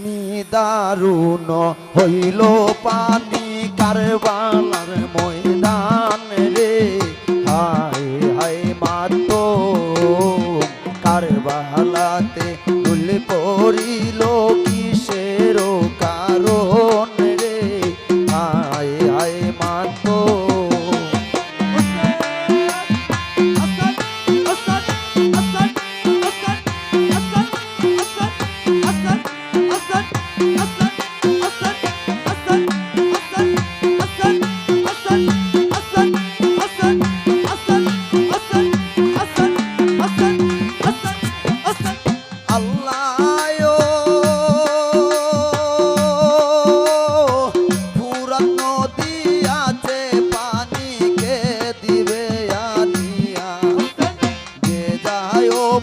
নিদারুণ হইল পানি কারবালার ময়দান রে। হায় হায় মাতো কারবালাতে ভুল পড়িল কিসের কারণ রে। হায় হায় মাতো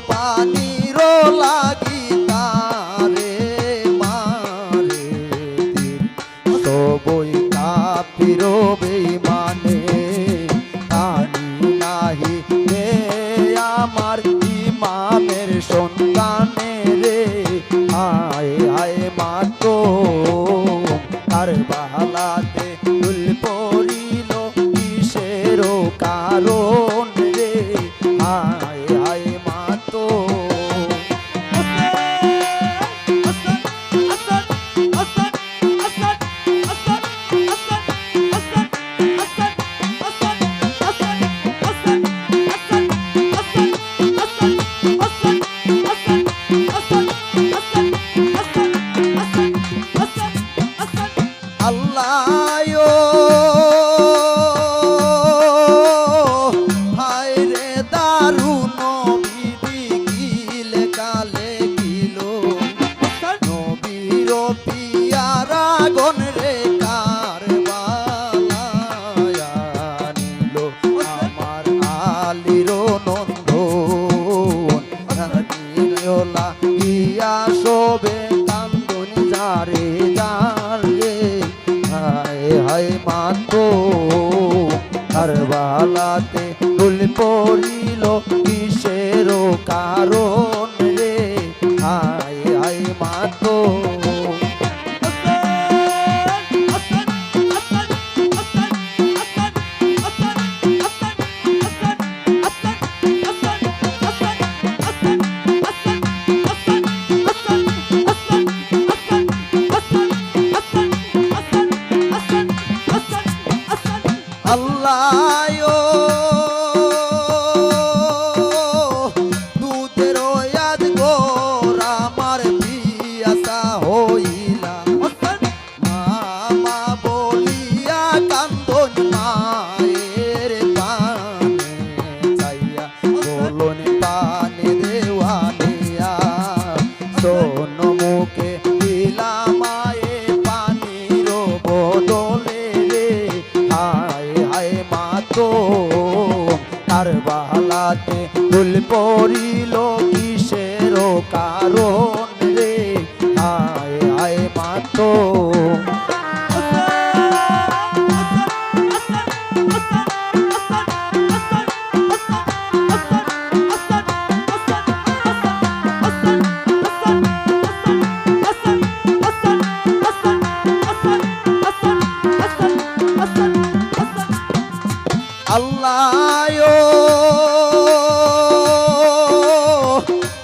পানির লাগি তারে মারে সবই কাফির বেঈমানে তানি নাহি রে আমার ইমামের সন্তানে রে। হায় হায় মাতো কারবালাতে ভুল পড়িল কিসের কারণ রে। হায় হায় মাতো ইয়া শোবে কান্দন যারে জানে। হায় হায় মাতো কারবালাতে ভুল পড়িল কিসের কারণ রে। হায় হায় মাতো আল্লাহ দুধের ইয়াদ গোর আমার পিয়াসা হইলা মামা বলিয়া কান্দন মায়ের পানে চাইয়া বলন পানে দেওয়ানিয়া শোন মুখে দিলা মায়ে পানির বদলে রে। হায় হায় মাতো কারবালাতে ভুল পড়িল কিসের কারণ রে। হায় হায় মাতো আল্লাহ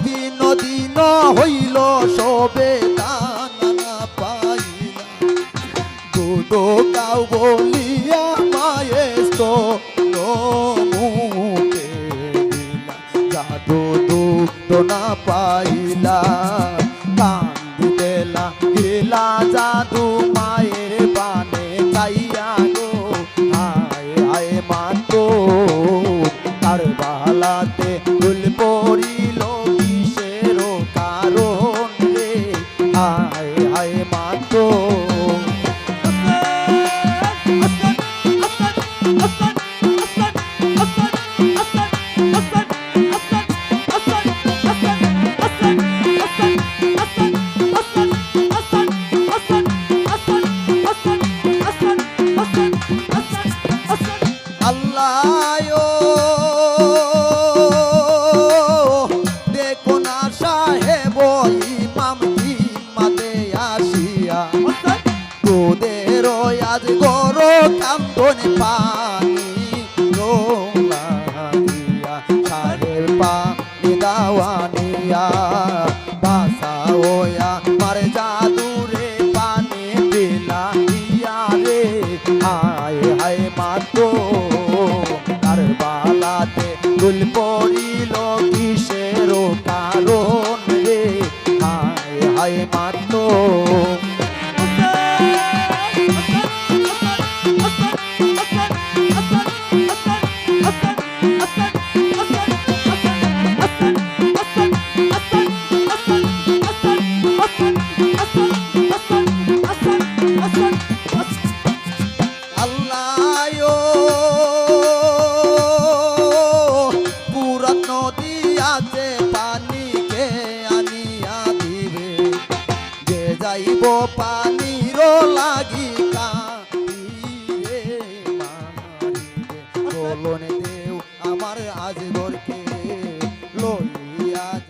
দিন দিন হইল সবে দানা পাইলা দুধ গাও বলিয়া মায়ের মুখে দিলা জাদু দুধ না পাইলা কান্দি দেলা গেলা জাদু মায়ের বানে চাইয়া গো। হায় হায় মাতো কারবালাতে ভুল পড়িল কিসের কারণ রে। হায় হায় মাতো দেখো না সাহেব ইমাম জিম্মা দেয়া কারণ পানি লাগিয়া সাহেব পানি দাওয়ানিয়া বাসা ওয়া মার জাদুরে পানি বিলাইয়া রে হায় হায় মাতো কারবালাতে ফুল পড়িল কিসের কারণ রে হায় হায় মাতো যাইব পানির লাগি কাঁদিরে মারিবে বলনে দেও আমার আজ ঘরকে লইয়া